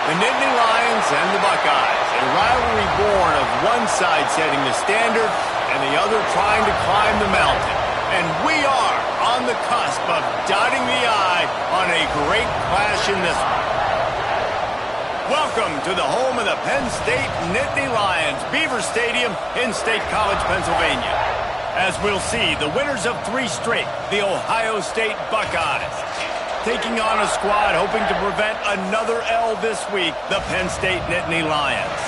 The Nittany Lions and the Buckeyes, a rivalry born of one side setting the standard and the other trying to climb the mountain. And we are on the cusp of dotting the I on a great clash in this one. Welcome to the home of the Penn State Nittany Lions, Beaver Stadium in State College, Pennsylvania. As we'll see, the winners of 3 straight, the Ohio State Buckeyes, taking on a squad hoping to prevent another L this week, the Penn State Nittany Lions.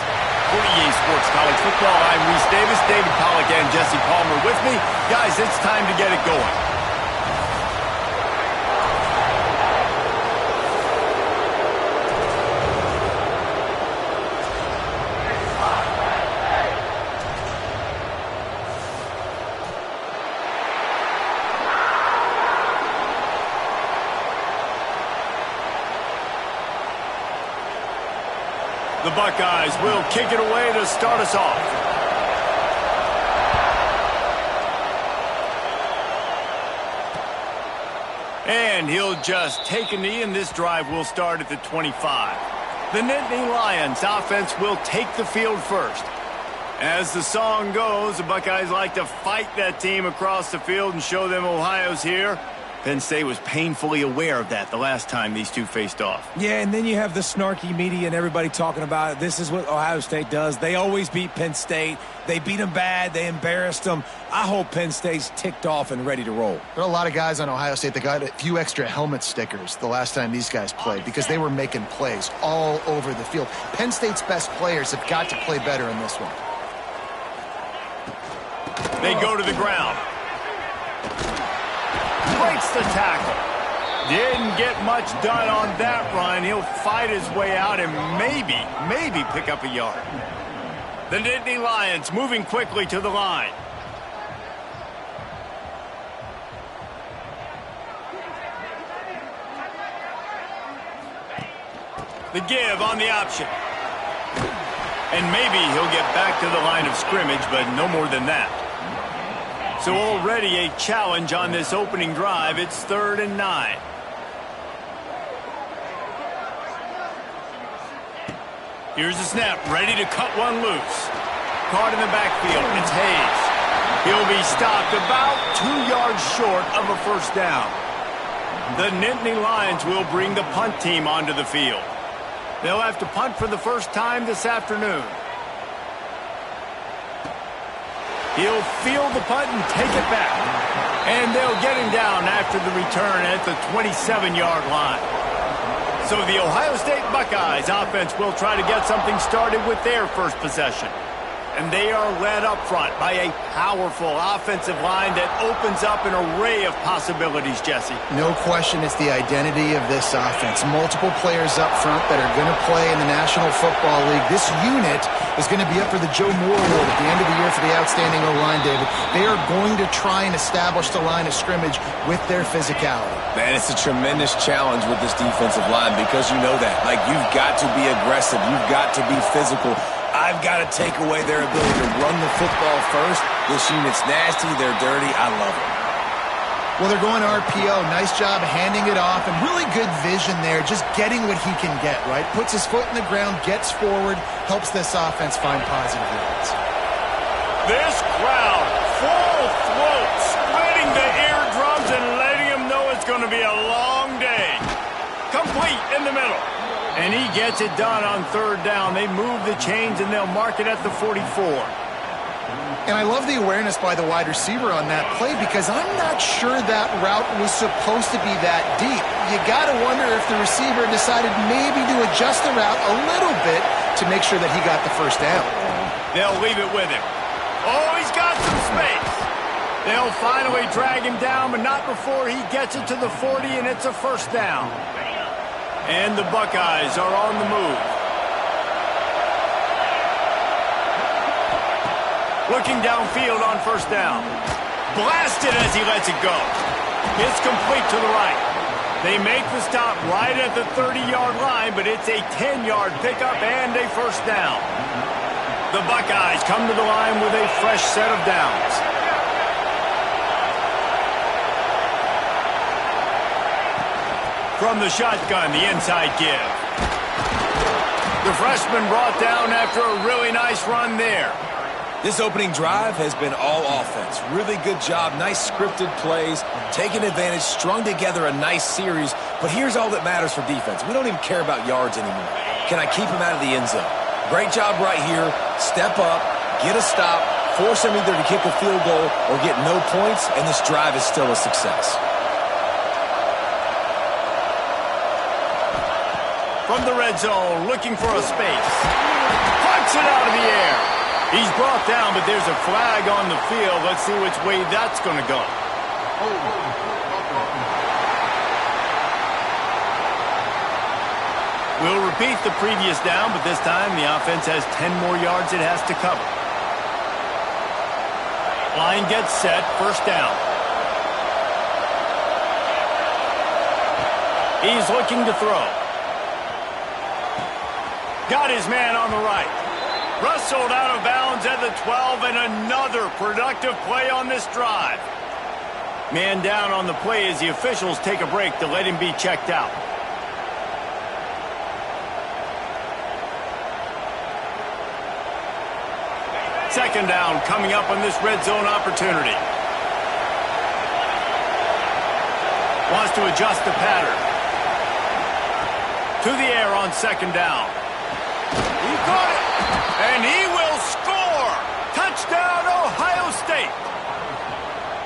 For EA Sports College Football, I'm Reese Davis, David Pollack, and Jesse Palmer with me. Guys, it's time to get it going. The Buckeyes will kick it away to start us off. And he'll just take a knee, and this drive will start at the 25. The Nittany Lions offense will take the field first. As the song goes, the Buckeyes like to fight that team across the field and show them Ohio's here. Penn State was painfully aware of that the last time these two faced off. Yeah, and then you have the snarky media and everybody talking about it. This is what Ohio State does. They always beat Penn State. They beat them bad. They embarrassed them. I hope Penn State's ticked off and ready to roll. There are a lot of guys on Ohio State that got a few extra helmet stickers the last time these guys played because they were making plays all over the field. Penn State's best players have got to play better in this one. They go to the ground. Breaks the tackle. Didn't get much done on that run. He'll fight his way out and maybe pick up a yard. The Nittany Lions moving quickly to the line. The give on the option. And maybe he'll get back to the line of scrimmage, but no more than that. So already a challenge on this opening drive. It's 3rd and 9. Here's the snap, ready to cut one loose. Caught in the backfield, it's Hayes. He'll be stopped about 2 yards short of a first down. The Nittany Lions will bring the punt team onto the field. They'll have to punt for the first time this afternoon. He'll field the punt and take it back. And they'll get him down after the return at the 27-yard line. So the Ohio State Buckeyes offense will try to get something started with their first possession. And they are led up front by a powerful offensive line that opens up an array of possibilities, Jesse. No question it's the identity of this offense. Multiple players up front that are going to play in the National Football League. This unit is going to be up for the Joe Moore Award at the end of the year for the outstanding O-line, David. They are going to try and establish the line of scrimmage with their physicality. Man, it's a tremendous challenge with this defensive line because you know that. Like, you've got to be aggressive. You've got to be physical. I've got to take away their ability to run the football first. This unit's nasty. They're dirty. I love it. Well, they're going RPO. Nice job handing it off, and really good vision there, just getting what he can get, right? Puts his foot in the ground, gets forward, helps this offense find positive yards. This crowd, full throat, splitting the eardrums and letting them know it's going to be a long day. Complete in the middle. And he gets it done on 3rd down. They move the chains, and they'll mark it at the 44. And I love the awareness by the wide receiver on that play because I'm not sure that route was supposed to be that deep. You got to wonder if the receiver decided maybe to adjust the route a little bit to make sure that he got the first down. They'll leave it with him. Oh, he's got some space. They'll finally drag him down, but not before he gets it to the 40, and it's a first down. And the Buckeyes are on the move. Looking downfield on first down. Blasted as he lets it go. It's complete to the right. They make the stop right at the 30-yard line, but it's a 10-yard pickup and a first down. The Buckeyes come to the line with a fresh set of downs. From the shotgun, the inside give. The freshman brought down after a really nice run there. This opening drive has been all offense. Really good job, nice scripted plays, taking advantage, strung together a nice series. But here's all that matters for defense. We don't even care about yards anymore. Can I keep him out of the end zone? Great job right here. Step up, get a stop, force him either to kick a field goal or get no points, and this drive is still a success. From the red zone, looking for a space. Punts it out of the air. He's brought down, but there's a flag on the field. Let's see which way that's going to go. We'll repeat the previous down, but this time the offense has 10 more yards it has to cover. Line gets set, first down. He's looking to throw. Got his man on the right. Wrestled out of bounds at the 12, and another productive play on this drive. Man down on the play as the officials take a break to let him be checked out. Second down coming up on this red zone opportunity. Wants to adjust the pattern. To the air on second down. He caught it. And he will score! Touchdown, Ohio State!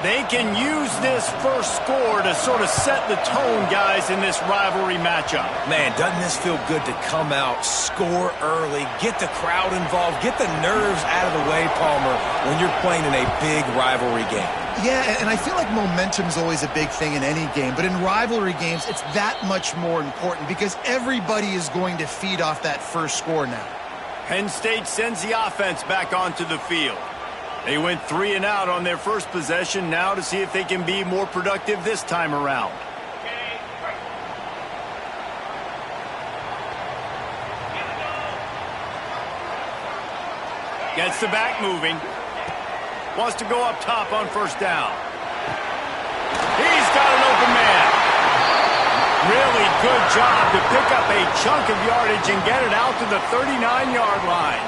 They can use this first score to sort of set the tone, guys, in this rivalry matchup. Man, doesn't this feel good to come out, score early, get the crowd involved, get the nerves out of the way, Palmer, when you're playing in a big rivalry game? Yeah, and I feel like momentum's always a big thing in any game, but in rivalry games, it's that much more important because everybody is going to feed off that first score now. Penn State sends the offense back onto the field. They went 3 and out on their first possession, now to see if they can be more productive this time around. Gets the back moving. Wants to go up top on first down. He's got an open man. Really good job to pick up a chunk of yardage and get it out to the 39-yard line.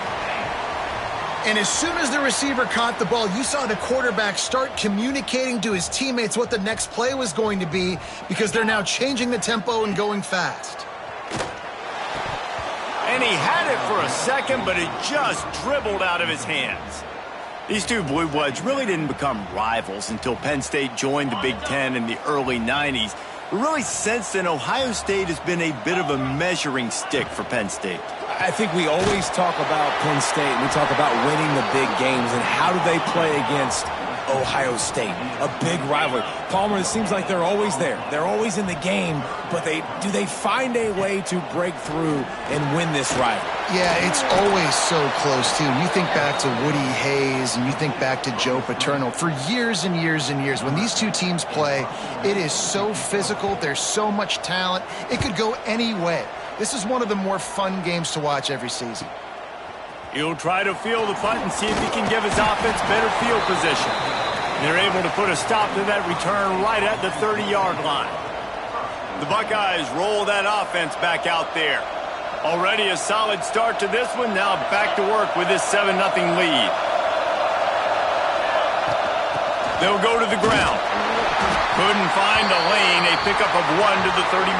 And as soon as the receiver caught the ball, you saw the quarterback start communicating to his teammates what the next play was going to be because they're now changing the tempo and going fast. And he had it for a second, but it just dribbled out of his hands. These two Blue Bloods really didn't become rivals until Penn State joined the Big Ten in the early 90s. But really, since then, Ohio State has been a bit of a measuring stick for Penn State. I think we always talk about Penn State, and we talk about winning the big games, and how do they play against Ohio State, a big rivalry. Palmer, it seems like they're always there. They're always in the game, but do they find a way to break through and win this rivalry? Yeah, it's always so close, too. You think back to Woody Hayes and you think back to Joe Paterno. For years and years and years, when these two teams play, it is so physical. There's so much talent. It could go any way. This is one of the more fun games to watch every season. He'll try to field the punt and see if he can give his offense better field position. They're able to put a stop to that return right at the 30-yard line. The Buckeyes roll that offense back out there. Already a solid start to this one. Now back to work with this 7-0 lead. They'll go to the ground. Couldn't find a lane. A pickup of 1 to the 31.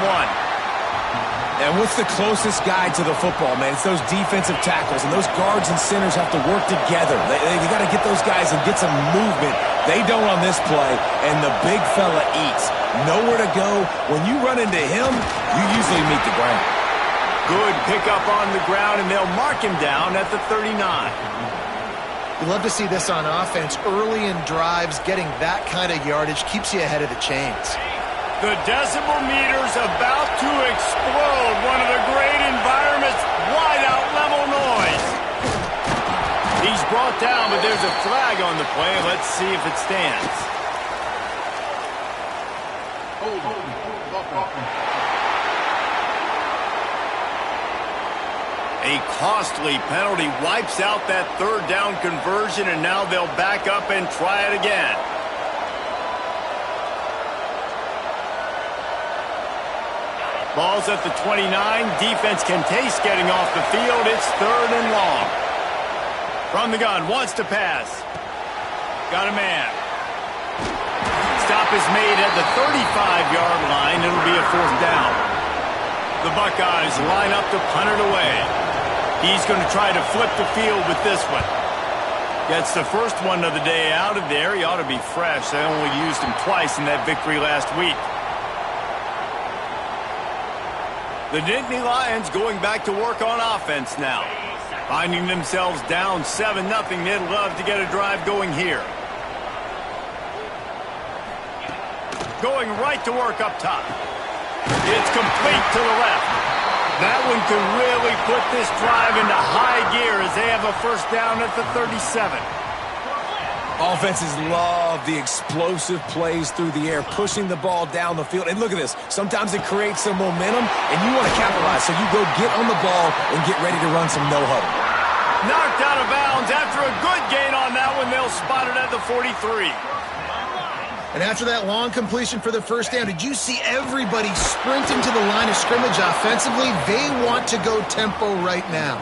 And what's the closest guy to the football, man? It's those defensive tackles, and those guards and centers have to work together. They got to get those guys and get some movement. They don't on this play, and the big fella eats. Nowhere to go. When you run into him, you usually meet the ground. Good pickup on the ground, and they'll mark him down at the 39. We love to see this on offense. Early in drives, getting that kind of yardage keeps you ahead of the chains. The decibel meter's about to explode. One of the great environments, wide out level noise. He's brought down, but there's a flag on the play. Let's see if it stands. A costly penalty wipes out that third down conversion, and now they'll back up and try it again. Ball's at the 29. Defense can taste getting off the field. It's 3rd and long. From the gun, wants to pass. Got a man. Stop is made at the 35-yard line. It'll be a 4th down. The Buckeyes line up to punt it away. He's going to try to flip the field with this one. Gets the first one of the day out of there. He ought to be fresh. They only used him twice in that victory last week. The Nittany Lions going back to work on offense now. Finding themselves down 7-0. They'd love to get a drive going here. Going right to work up top. It's complete to the left. That one could really put this drive into high gear as they have a 1st down at the 37. Offenses love the explosive plays through the air, pushing the ball down the field. And look at this. Sometimes it creates some momentum, and you want to capitalize. So you go get on the ball and get ready to run some no-huddle. Knocked out of bounds. After a good gain on that one, they'll spot it at the 43. And after that long completion for the 1st down, did you see everybody sprinting to the line of scrimmage offensively? They want to go tempo right now.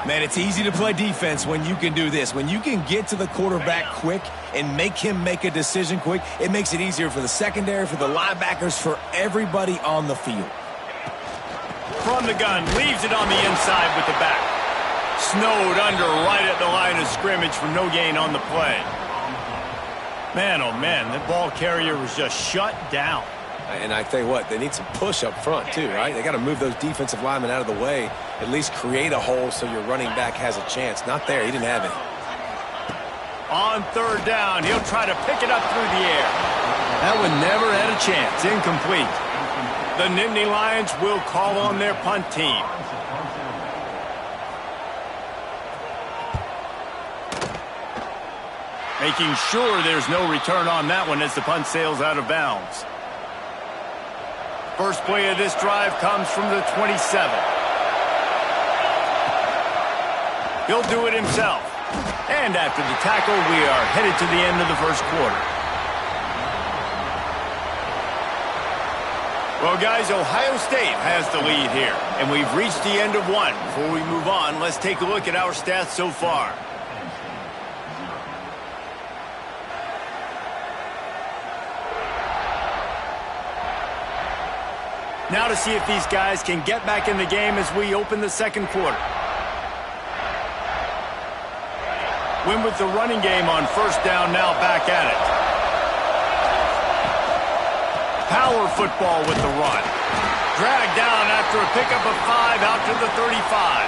Man, it's easy to play defense when you can do this. When you can get to the quarterback quick and make him make a decision quick, it makes it easier for the secondary, for the linebackers, for everybody on the field. From the gun, leaves it on the inside with the back. Snowed under right at the line of scrimmage for no gain on the play. Man, oh man, the ball carrier was just shut down. And I tell you what, they need some push up front too, right? They got to move those defensive linemen out of the way, at least create a hole so your running back has a chance. Not there. He didn't have it. On 3rd down, he'll try to pick it up through the air. That one never had a chance. Incomplete. The Nittany Lions will call on their punt team. Making sure there's no return on that one as the punt sails out of bounds. First play of this drive comes from the 27. He'll do it himself. And after the tackle, we are headed to the end of the 1st quarter. Well, guys, Ohio State has the lead here, and we've reached the end of one. Before we move on, let's take a look at our stats so far. Now to see if these guys can get back in the game as we open the 2nd quarter. Win with the running game on 1st down, now back at it. Power football with the run. Dragged down after a pickup of 5 out to the 35.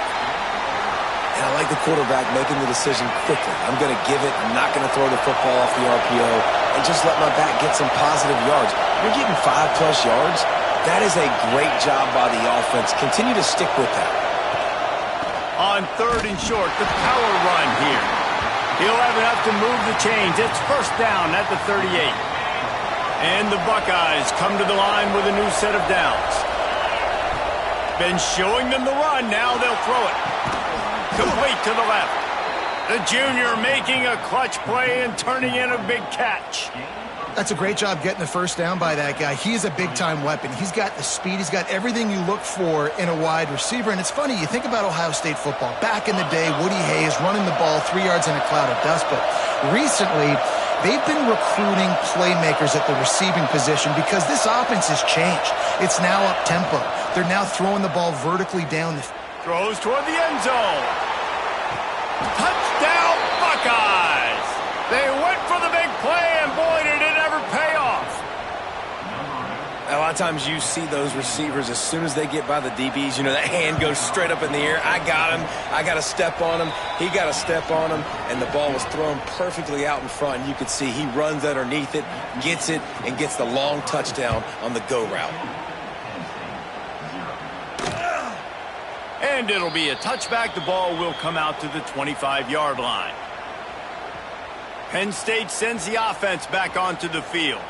And I like the quarterback making the decision quickly. I'm going to give it. I'm not going to throw the football off the RPO and just let my back get some positive yards. You're getting 5+ yards. That is a great job by the offense. Continue to stick with that. On 3rd and short, the power run here. He'll have enough to move the chains. It's 1st down at the 38. And the Buckeyes come to the line with a new set of downs. Been showing them the run. Now they'll throw it. Complete to the left. The junior making a clutch play and turning in a big catch. That's a great job getting the 1st down by that guy. He is a big-time weapon. He's got the speed. He's got everything you look for in a wide receiver. And it's funny, you think about Ohio State football. Back in the day, Woody Hayes running the ball 3 yards in a cloud of dust. But recently, they've been recruiting playmakers at the receiving position because this offense has changed. It's now up-tempo. They're now throwing the ball vertically down the field. Throws toward the end zone. Touchdown, Buckeyes! They went for the big play, and boy, did it ever pay off. A lot of times you see those receivers, as soon as they get by the DBs, you know, that hand goes straight up in the air. I got him. I got to step on him. He got to step on him. And the ball was thrown perfectly out in front. And you could see he runs underneath it, and gets the long touchdown on the go route. And it'll be a touchback. The ball will come out to the 25-yard line. Penn State sends the offense back onto the field.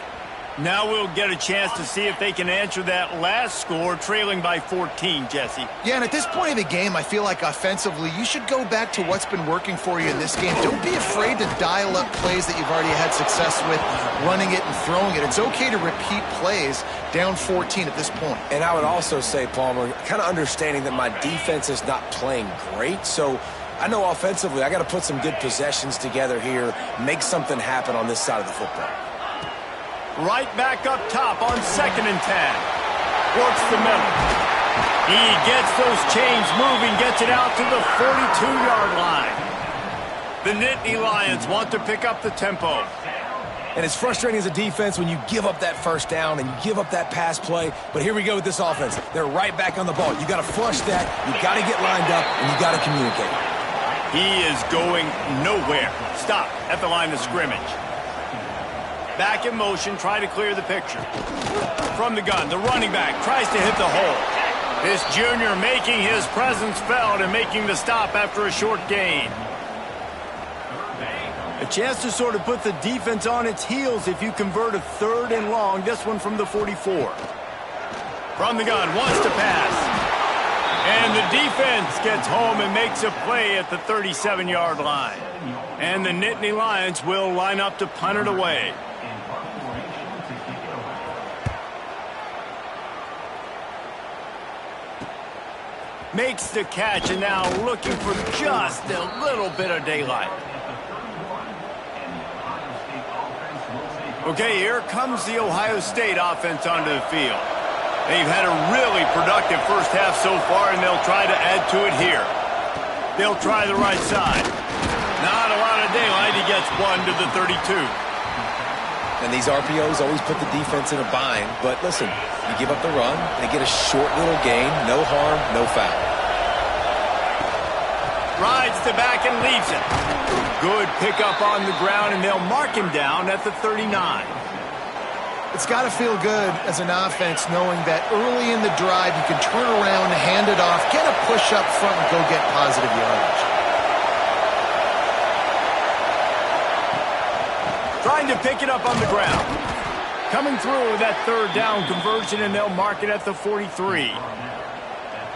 Now we'll get a chance to see if they can answer that last score, trailing by 14, Jesse. Yeah, and at this point of the game, I feel like offensively, you should go back to what's been working for you in this game. Don't be afraid to dial up plays that you've already had success with, running it and throwing it. It's okay to repeat plays down 14 at this point. And I would also say, Palmer, kind of understanding that my defense is not playing great, so I know offensively I got to put some good possessions together here, make something happen on this side of the football. Right back up top on 2nd and 10. Works the middle. He gets those chains moving, gets it out to the 42-yard line. The Nittany Lions want to pick up the tempo. And it's frustrating as a defense when you give up that first down and you give up that pass play. But here we go with this offense. They're right back on the ball. You got to flush that. You got to get lined up, and you got to communicate. He is going nowhere. Stop at the line of scrimmage. Back in motion, try to clear the picture. From the gun, the running back tries to hit the hole. This junior making his presence felt and making the stop after a short gain. A chance to sort of put the defense on its heels if you convert a 3rd and long. This one from the 44. From the gun, wants to pass. And the defense gets home and makes a play at the 37-yard line. And the Nittany Lions will line up to punt it away. Makes the catch and now looking for just a little bit of daylight. Okay, here comes the Ohio State offense onto the field. They've had a really productive first half so far, and they'll try to add to it here. They'll try the right side. Not a lot of daylight. He gets one to the 32. And these RPOs always put the defense in a bind. But listen, you give up the run, they get a short little gain, no harm, no foul. Rides the back and leaves it. Good pickup on the ground, and they'll mark him down at the 39. It's got to feel good as an offense knowing that early in the drive you can turn around, hand it off, get a push up front, and go get positive yardage. Trying to pick it up on the ground. Coming through with that 3rd down conversion, and they'll mark it at the 43.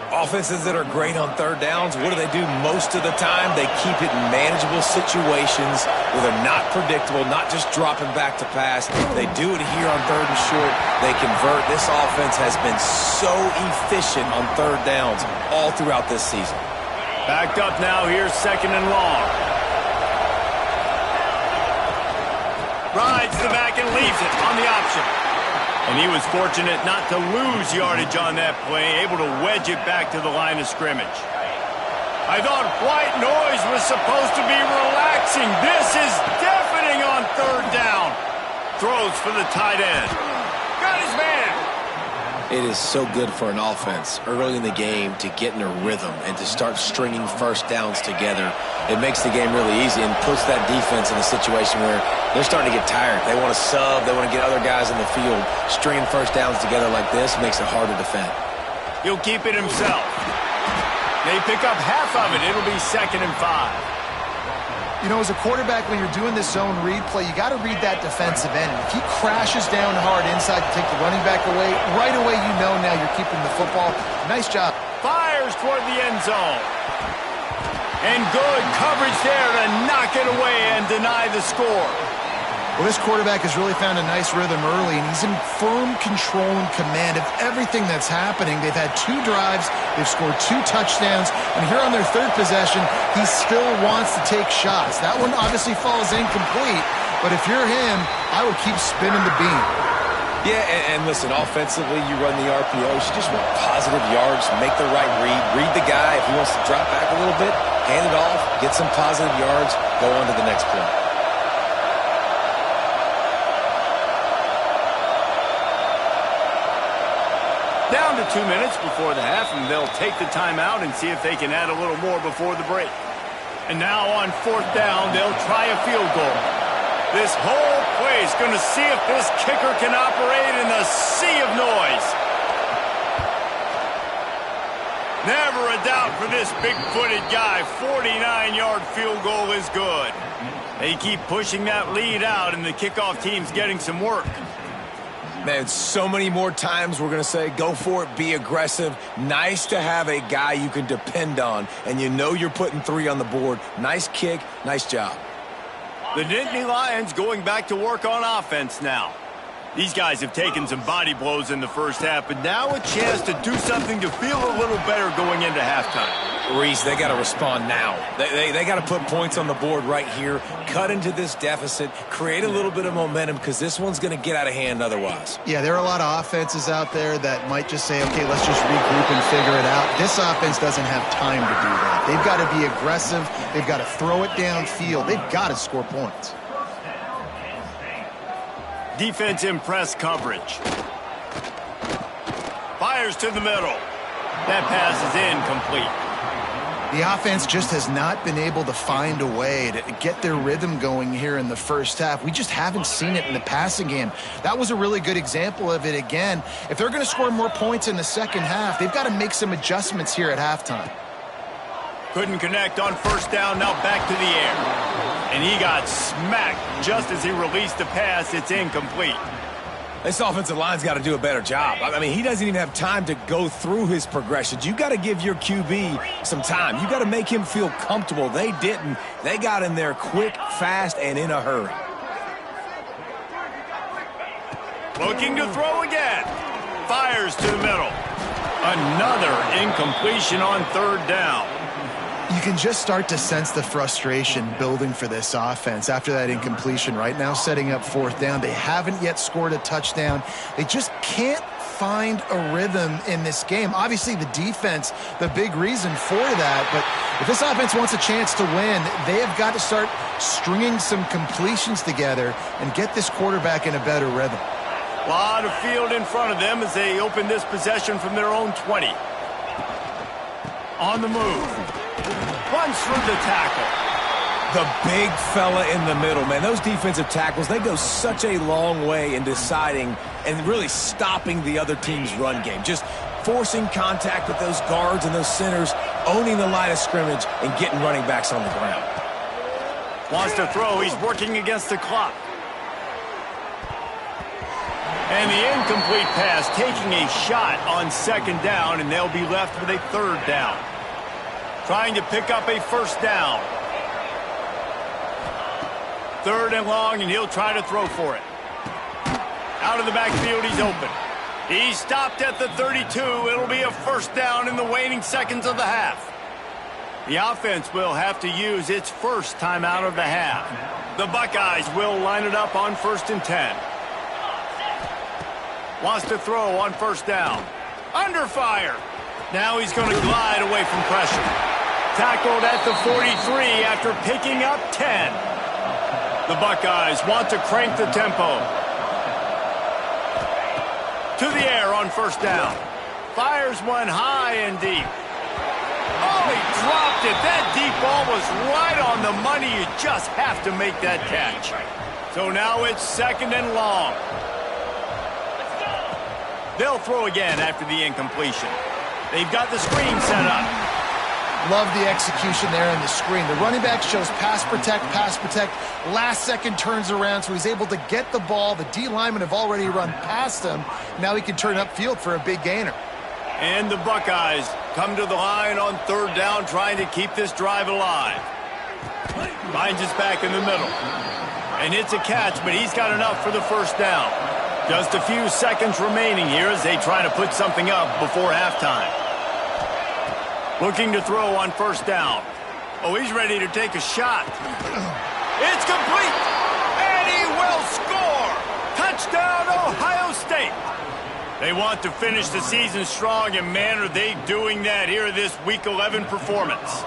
Offenses that are great on 3rd downs, what do? Most of the time, they keep it in manageable situations where they're not predictable, not just dropping back to pass. They do it here on 3rd and short. They convert. This offense has been so efficient on 3rd downs all throughout this season. Backed up now, here's 2nd and long. Rides the back and leaves it on the option. And he was fortunate not to lose yardage on that play, able to wedge it back to the line of scrimmage. I thought white noise was supposed to be relaxing. This is deafening on 3rd down. Throws for the tight end. Got his man. It is so good for an offense early in the game to get in a rhythm and to start stringing first downs together. It makes the game really easy and puts that defense in a situation where they're starting to get tired. They want to sub. They want to get other guys in the field. Stringing first downs together like this makes it hard to defend. He'll keep it himself. They pick up half of it. It'll be 2nd and 5. You know, as a quarterback, when you're doing this zone read play, you got to read that defensive end. If he crashes down hard inside to take the running back away, right away you know now you're keeping the football. Nice job. Fires toward the end zone. And good coverage there to knock it away and deny the score. Well, this quarterback has really found a nice rhythm early, and he's in firm control and command of everything that's happening. They've had 2 drives. They've scored 2 touchdowns. And here on their 3rd possession, he still wants to take shots. That one obviously falls incomplete, but if you're him, I would keep spinning the beam. Yeah, and listen, offensively, you run the RPOs. You just want positive yards, make the right read the guy. If he wants to drop back a little bit, hand it off, get some positive yards, go on to the next play. Down to 2 minutes before the half, and they'll take the timeout and see if they can add a little more before the break. And now on 4th down, they'll try a field goal. This whole play is going to see if this kicker can operate in the sea of noise. Never a doubt for this big-footed guy. 49-yard field goal is good. They keep pushing that lead out, and the kickoff team's getting some work. Man, so many more times we're going to say, go for it, be aggressive. Nice to have a guy you can depend on, and you know you're putting 3 on the board. Nice kick, nice job. The Nittany Lions going back to work on offense now. These guys have taken some body blows in the first half, but now a chance to do something to feel a little better going into halftime. Reese, they got to respond now. They got to put points on the board right here, cut into this deficit, create a little bit of momentum, because this one's going to get out of hand otherwise. Yeah, there are a lot of offenses out there that might just say, okay, let's just regroup and figure it out. This offense doesn't have time to do that. They've got to be aggressive. They've got to throw it downfield. They've got to score points. Defense in press coverage. Fires to the middle. That pass is incomplete. The offense just has not been able to find a way to get their rhythm going here in the first half. We just haven't seen it in the passing game. That was a really good example of it again. If they're going to score more points in the second half, they've got to make some adjustments here at halftime. Couldn't connect on first down, now back to the air. And he got smacked just as he released the pass. It's incomplete. This offensive line's got to do a better job. I mean, he doesn't even have time to go through his progressions. You got to give your QB some time. You got to make him feel comfortable. They didn't. They got in there quick, fast, and in a hurry. Looking to throw again. Fires to the middle. Another incompletion on third down. You can just start to sense the frustration building for this offense after that incompletion. Right now, setting up fourth down. They haven't yet scored a touchdown. They just can't find a rhythm in this game. Obviously, the defense, the big reason for that. But if this offense wants a chance to win, they have got to start stringing some completions together and get this quarterback in a better rhythm. A lot of field in front of them as they open this possession from their own 20. On the move. Runs through the tackle. The big fella in the middle, man. Those defensive tackles, they go such a long way in deciding and really stopping the other team's run game. Just forcing contact with those guards and those centers, owning the line of scrimmage, and getting running backs on the ground. Wants to throw. He's working against the clock. And the incomplete pass taking a shot on second down, and they'll be left with a third down. Trying to pick up a first down. Third and long, and he'll try to throw for it. Out of the backfield, he's open. He stopped at the 32. It'll be a first down in the waning seconds of the half. The offense will have to use its first timeout of the half. The Buckeyes will line it up on 1st and 10. Wants to throw on first down. Under fire. Now he's going to glide away from pressure. Tackled at the 43 after picking up 10. The Buckeyes want to crank the tempo. To the air on first down. Fires one high and deep. Oh, he dropped it. That deep ball was right on the money. You just have to make that catch. So now it's second and long. They'll throw again after the incompletion. They've got the screen set up. Love the execution there on the screen. The running back shows pass protect, last second turns around, so he's able to get the ball. The D linemen have already run past him. Now he can turn upfield for a big gainer. And the Buckeyes come to the line on third down, trying to keep this drive alive. Finds his back in the middle. And it's a catch, but he's got enough for the first down. Just a few seconds remaining here as they try to put something up before halftime. Looking to throw on first down. Oh, he's ready to take a shot. It's complete! And he will score! Touchdown, Ohio State! They want to finish the season strong, and man, are they doing that here this Week 11 performance.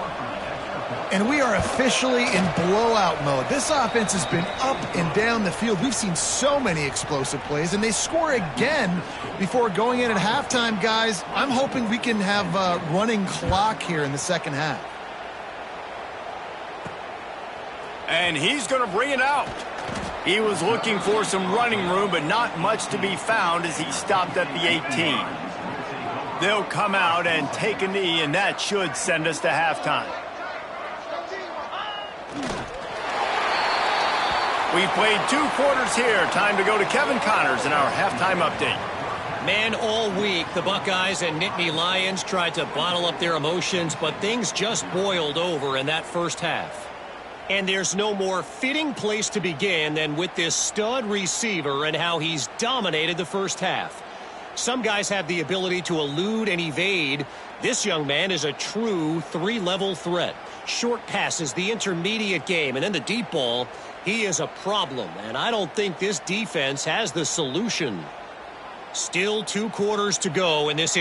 And we are officially in blowout mode. This offense has been up and down the field. We've seen so many explosive plays, and they score again before going in at halftime, guys. I'm hoping we can have a running clock here in the second half. And he's going to bring it out. He was looking for some running room, but not much to be found as he stopped at the 18. They'll come out and take a knee, and that should send us to halftime. We've played 2 quarters here. Time to go to Kevin Connors in our halftime update. Man, all week, the Buckeyes and Nittany Lions tried to bottle up their emotions, but things just boiled over in that first half. And there's no more fitting place to begin than with this stud receiver and how he's dominated the first half. Some guys have the ability to elude and evade. This young man is a true 3-level threat. Short passes, the intermediate game, and then the deep ball. He is a problem, and I don't think this defense has the solution. Still 2 quarters to go in this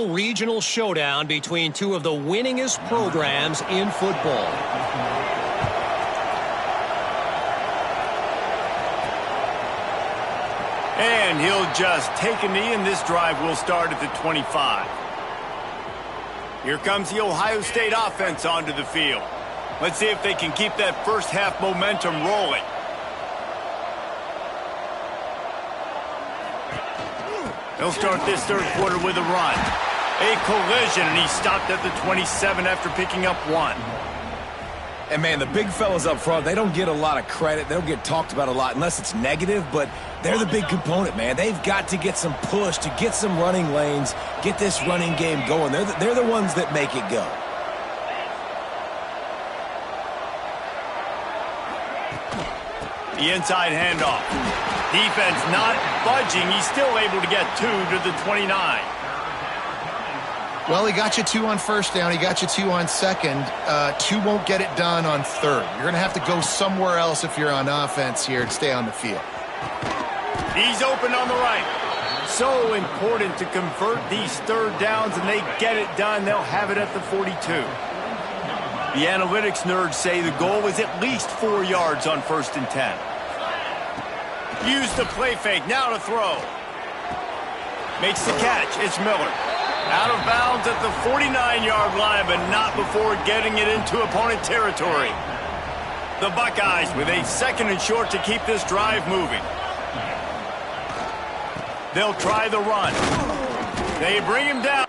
regional showdown between 2 of the winningest programs in football. And he'll just take a knee, and this drive will start at the 25. Here comes the Ohio State offense onto the field. Let's see if they can keep that first half momentum rolling. They'll start this 3rd quarter with a run. A collision, and he stopped at the 27 after picking up 1. And, man, the big fellas up front, they don't get a lot of credit. They don't get talked about a lot unless it's negative, but they're the big component, man. They've got to get some push, to get some running lanes, get this running game going. They're the ones that make it go. The inside handoff. Defense not budging. He's still able to get 2 to the 29. Well, he got you 2 on first down. He got you 2 on second. 2 won't get it done on third. You're going to have to go somewhere else if you're on offense here and stay on the field. He's open on the right. So important to convert these 3rd downs, and they get it done. They'll have it at the 42. The analytics nerds say the goal is at least 4 yards on 1st and 10. Use the play fake. Now to throw. Makes the catch. It's Miller. Out of bounds at the 49-yard line, but not before getting it into opponent territory. The Buckeyes with a 2nd and short to keep this drive moving. They'll try the run. They bring him down.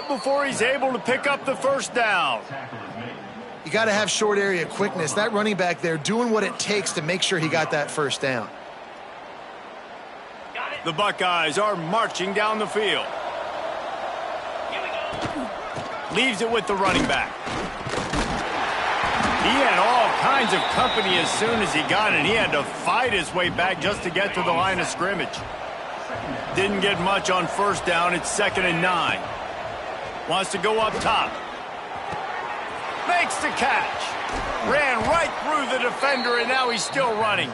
Before he's able to pick up the first down. You got to have short area quickness. That running back there doing what it takes to make sure he got that first down. The Buckeyes are marching down the field. Leaves it with the running back. He had all kinds of company as soon as he got it. He had to fight his way back just to get to the line of scrimmage. Didn't get much on first down. It's 2nd and 9. Wants to go up top. Makes the catch. Ran right through the defender, and now he's still running.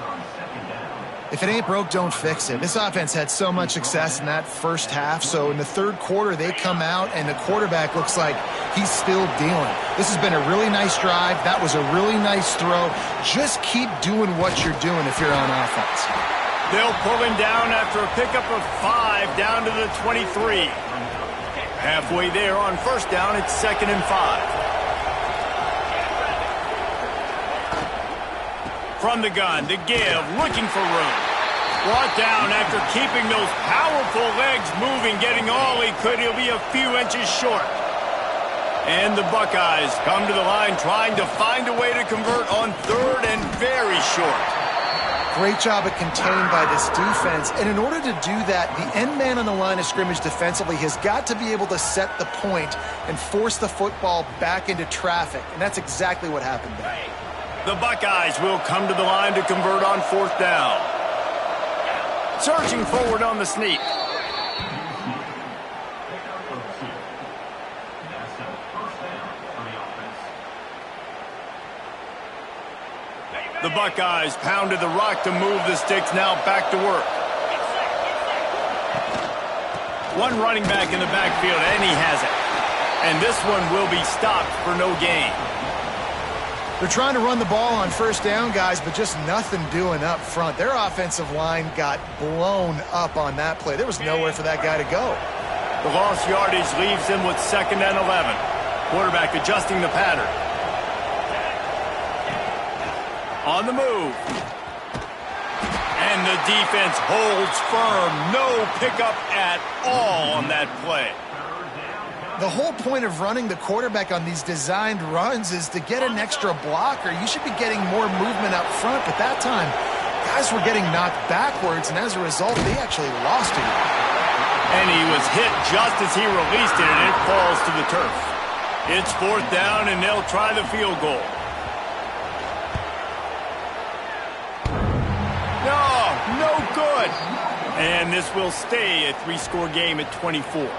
If it ain't broke, don't fix it. This offense had so much success in that first half, so in the third quarter, they come out, and the quarterback looks like he's still dealing. This has been a really nice drive. That was a really nice throw. Just keep doing what you're doing if you're on offense. They'll pull him down after a pickup of 5 down to the 23. Halfway there on first down, it's 2nd and 5. From the gun, to give, looking for room. Brought down after keeping those powerful legs moving, getting all he could. He'll be a few inches short. And the Buckeyes come to the line trying to find a way to convert on third and very short. Great job at contained by this defense. And in order to do that, the end man on the line of scrimmage defensively has got to be able to set the point and force the football back into traffic. And that's exactly what happened there. The Buckeyes will come to the line to convert on fourth down. Surging forward on the sneak. The Buckeyes pounded the rock to move the sticks, now back to work. One running back in the backfield, and he has it. And this one will be stopped for no gain. They're trying to run the ball on first down, guys, but just nothing doing up front. Their offensive line got blown up on that play. There was nowhere for that guy to go. The lost yardage leaves him with 2nd and 11. Quarterback adjusting the pattern. On the move. And the defense holds firm. No pickup at all on that play. The whole point of running the quarterback on these designed runs is to get an extra blocker. You should be getting more movement up front, but that time, guys were getting knocked backwards, and as a result, they actually lost it. And he was hit just as he released it, and it falls to the turf. It's fourth down, and they'll try the field goal. No good. And this will stay a 3-score game at 24.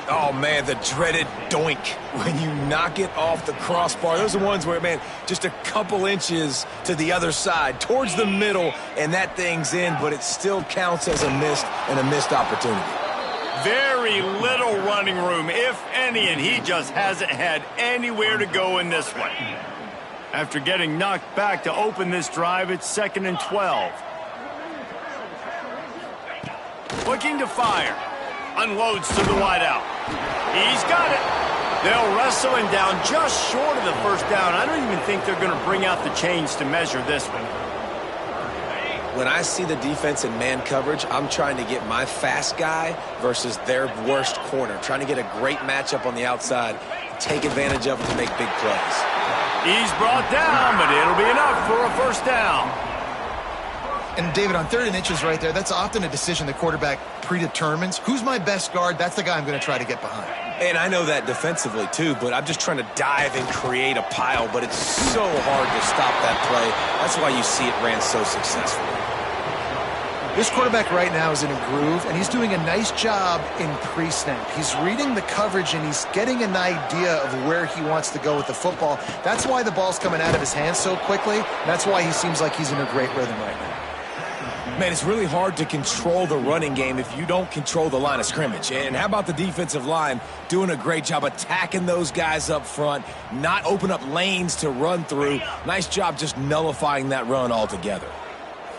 Oh, man, the dreaded doink when you knock it off the crossbar. Those are ones where, man, just a couple inches to the other side, towards the middle, and that thing's in, but it still counts as a missed opportunity. Very little running room, if any, and he just hasn't had anywhere to go in this one. After getting knocked back to open this drive, it's 2nd and 12. Looking to fire. Unloads to the wideout. He's got it. They'll wrestle him down just short of the first down. I don't even think they're going to bring out the chains to measure this one. When I see the defense in man coverage, I'm trying to get my fast guy versus their worst corner. Trying to get a great matchup on the outside, take advantage of it to make big plays. He's brought down, but it'll be enough for a first down. And, David, on 3rd and inches right there, that's often a decision the quarterback predetermines. Who's my best guard? That's the guy I'm going to try to get behind. And I know that defensively, too, but I'm just trying to dive and create a pile, but it's so hard to stop that play. That's why you see it ran so successfully. This quarterback right now is in a groove, and he's doing a nice job in pre-snap. He's reading the coverage, and he's getting an idea of where he wants to go with the football. That's why the ball's coming out of his hands so quickly. That's why he seems like he's in a great rhythm right now. Man, it's really hard to control the running game if you don't control the line of scrimmage. And how about the defensive line doing a great job attacking those guys up front, not open up lanes to run through. Nice job just nullifying that run altogether.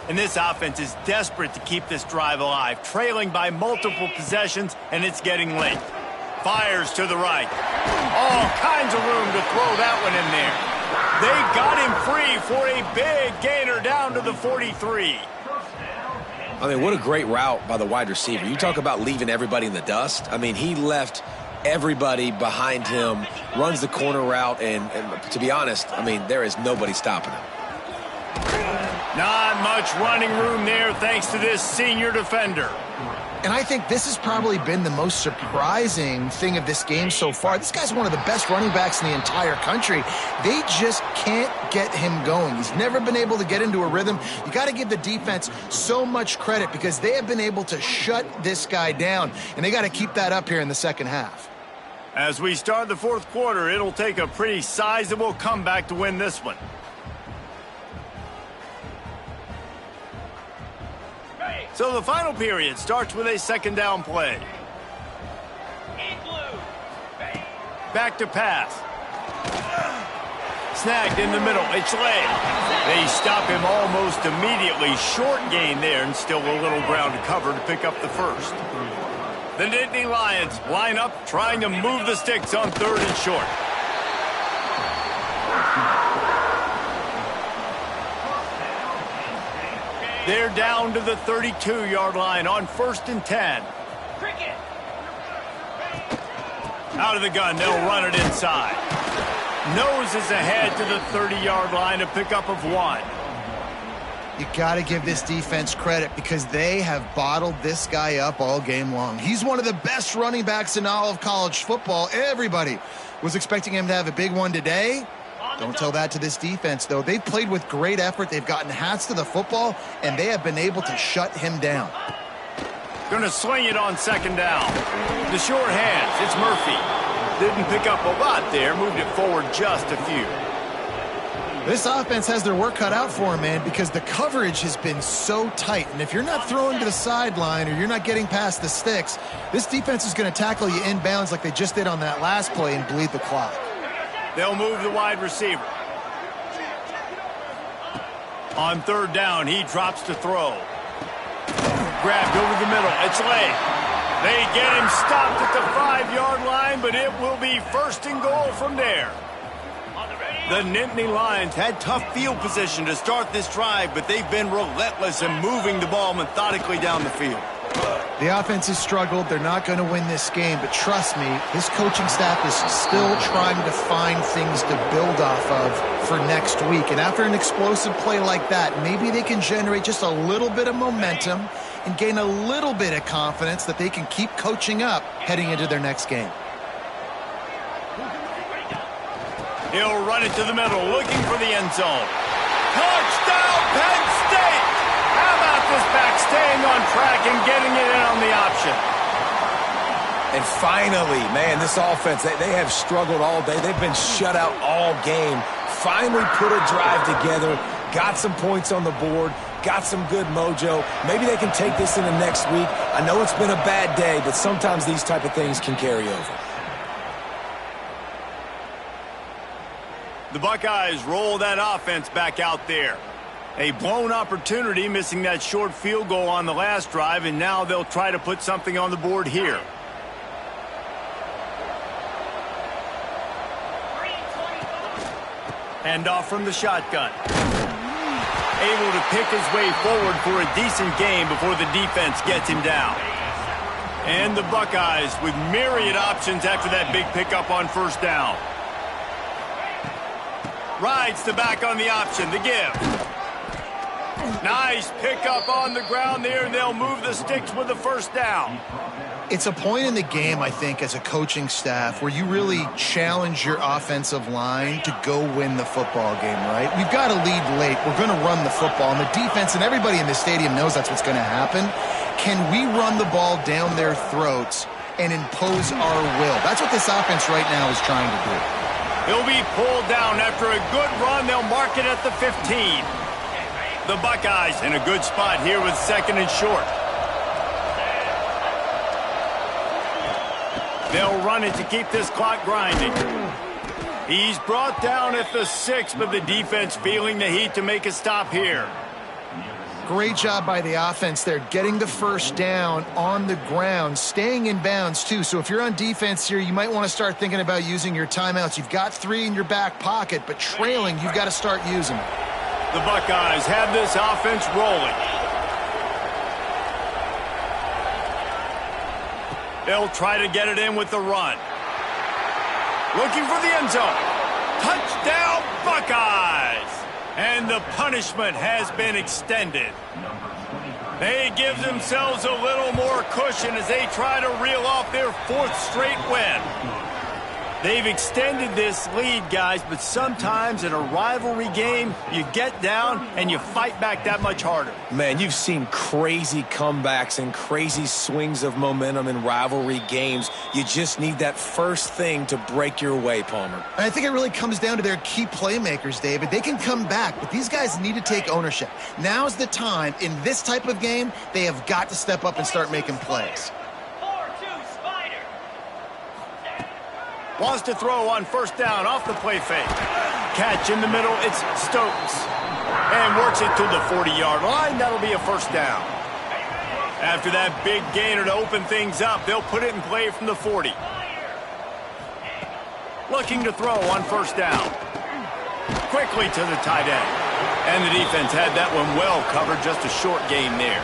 And this offense is desperate to keep this drive alive, trailing by multiple possessions, and it's getting late. Fires to the right. All kinds of room to throw that one in there. They got him free for a big gainer down to the 43. I mean, what a great route by the wide receiver. You talk about leaving everybody in the dust. I mean, he left everybody behind him, runs the corner route, and to be honest, I mean, there is nobody stopping him. Not much running room there thanks to this senior defender. And I think this has probably been the most surprising thing of this game so far. This guy's one of the best running backs in the entire country. They just can't get him going. He's never been able to get into a rhythm. You got to give the defense so much credit because they have been able to shut this guy down, and they got to keep that up here in the second half. As we start the fourth quarter, it'll take a pretty sizable comeback to win this one. So the final period starts with a second down play. Back to pass. Snagged in the middle. It's late. They stop him almost immediately. Short gain there and still a little ground to cover to pick up the first. The Nittany Lions line up trying to move the sticks on 3rd and short. They're down to the 32-yard line on 1st and 10. Out of the gun, they'll run it inside. Noses ahead to the 30-yard line, a pickup of 1. You got to give this defense credit because they have bottled this guy up all game long. He's one of the best running backs in all of college football. Everybody was expecting him to have a big one today. Don't tell that to this defense, though. They've played with great effort. They've gotten hats to the football, and they have been able to shut him down. Going to sling it on 2nd down. The short hands, it's Murphy. Didn't pick up a lot there, moved it forward just a few. This offense has their work cut out for them, man, because the coverage has been so tight. And if you're not throwing to the sideline or you're not getting past the sticks, this defense is going to tackle you inbounds like they just did on that last play and bleed the clock. They'll move the wide receiver. On 3rd down, he drops to throw. Grabbed over the middle. It's late. They get him stopped at the 5-yard line, but it will be 1st and goal from there. The Nittany Lions had tough field position to start this drive, but they've been relentless in moving the ball methodically down the field. The offense has struggled. They're not going to win this game, but trust me, this coaching staff is still trying to find things to build off of for next week. And after an explosive play like that, maybe they can generate just a little bit of momentum and gain a little bit of confidence that they can keep coaching up heading into their next game. He'll run it to the middle, looking for the end zone. Touchdown, Penn State! How about this back staying on track and getting it in on the option? And finally, man, this offense, they have struggled all day. They've been shut out all game. Finally put a drive together, got some points on the board, got some good mojo. Maybe they can take this into next week. I know it's been a bad day, but sometimes these type of things can carry over. The Buckeyes roll that offense back out there. A blown opportunity, missing that short field goal on the last drive, and now they'll try to put something on the board here. Handoff from the shotgun. Able to pick his way forward for a decent game before the defense gets him down. And the Buckeyes with myriad options after that big pickup on 1st down. Rides the back on the option, the give. Nice pickup on the ground there, and they'll move the sticks with the 1st down. It's a point in the game, I think, as a coaching staff where you really challenge your offensive line to go win the football game, right? We've got to lead late. We're going to run the football, and the defense and everybody in the stadium knows that's what's going to happen. Can we run the ball down their throats and impose our will? That's what this offense right now is trying to do. He'll be pulled down after a good run. They'll mark it at the 15. The Buckeyes in a good spot here with 2nd and short. They'll run it to keep this clock grinding. He's brought down at the 6, but the defense feeling the heat to make a stop here. Great job by the offense there, getting the 1st down on the ground, staying in bounds too. So if you're on defense here, you might want to start thinking about using your timeouts. You've got 3 in your back pocket, but trailing, you've got to start using them. The Buckeyes have this offense rolling. They'll try to get it in with the run. Looking for the end zone. Touchdown, Buckeyes! And the punishment has been extended. They give themselves a little more cushion as they try to reel off their 4th straight win. They've extended this lead, guys, but sometimes in a rivalry game, you get down and you fight back that much harder. Man, you've seen crazy comebacks and crazy swings of momentum in rivalry games. You just need that first thing to break your way, Palmer. And I think it really comes down to their key playmakers, David. They can come back, but these guys need to take ownership. Now's the time. In this type of game, they have got to step up and start making plays. Wants to throw on 1st down off the play fake. Catch in the middle, it's Stokes. And works it to the 40-yard line. That'll be a 1st down. After that big gainer to open things up, they'll put it in play from the 40. Looking to throw on 1st down. Quickly to the tight end. And the defense had that one well covered, just a short gain there.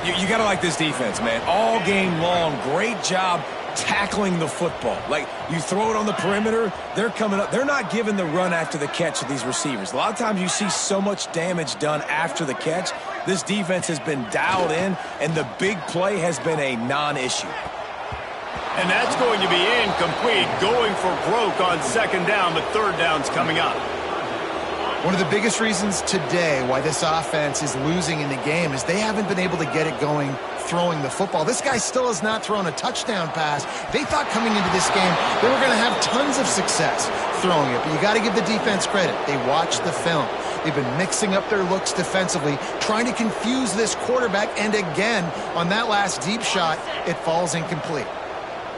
You got to like this defense, man. All game long, great job tackling the football. Like, you throw it on the perimeter, they're coming up. They're not giving the run after the catch to these receivers. A lot of times you see so much damage done after the catch. This defense has been dialed in, and the big play has been a non-issue. And that's going to be incomplete, going for broke on second down, but third down's coming up. One of the biggest reasons today why this offense is losing in the game is they haven't been able to get it going throwing the football. This guy still has not thrown a touchdown pass. They thought coming into this game they were going to have tons of success throwing it, but you got to give the defense credit. They watched the film. They've been mixing up their looks defensively, trying to confuse this quarterback, and again, on that last deep shot, it falls incomplete.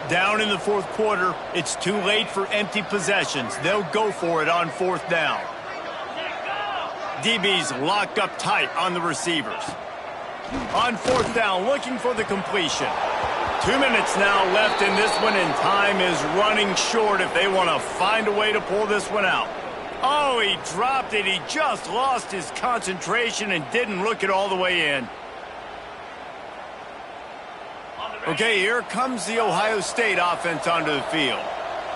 Down in the fourth quarter, it's too late for empty possessions. They'll go for it on fourth down. DB's locked up tight on the receivers. On fourth down, looking for the completion. 2 minutes now left in this one, and time is running short if they want to find a way to pull this one out. Oh, he dropped it. He just lost his concentration and didn't look it all the way in. Okay, here comes the Ohio State offense onto the field.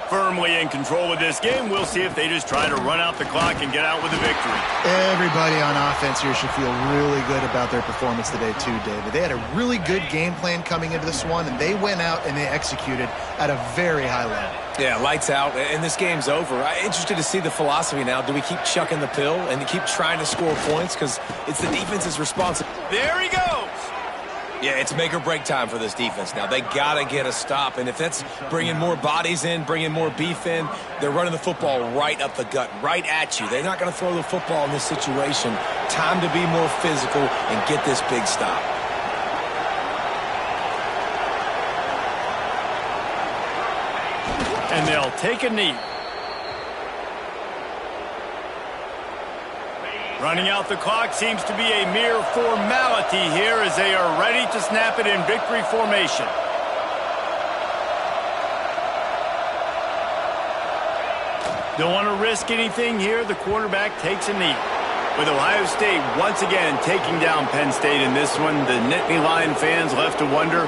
Firmly in control of this game. We'll see if they just try to run out the clock and get out with a victory. Everybody on offense here should feel really good about their performance today too, David. They had a really good game plan coming into this one, and they went out and they executed at a very high level. Yeah, lights out, and this game's over. I'm interested to see the philosophy now. Do we keep chucking the pill and keep trying to score points? Because it's the defense's responsibility. There he goes. Yeah, it's make or break time for this defense now. They got to get a stop, and if that's bringing more bodies in, bringing more beef in, they're running the football right up the gut, right at you. They're not going to throw the football in this situation. Time to be more physical and get this big stop. And they'll take a knee. Running out the clock seems to be a mere formality here as they are ready to snap it in victory formation. Don't want to risk anything here. The quarterback takes a knee. With Ohio State once again taking down Penn State in this one, the Nittany Lion fans left to wonder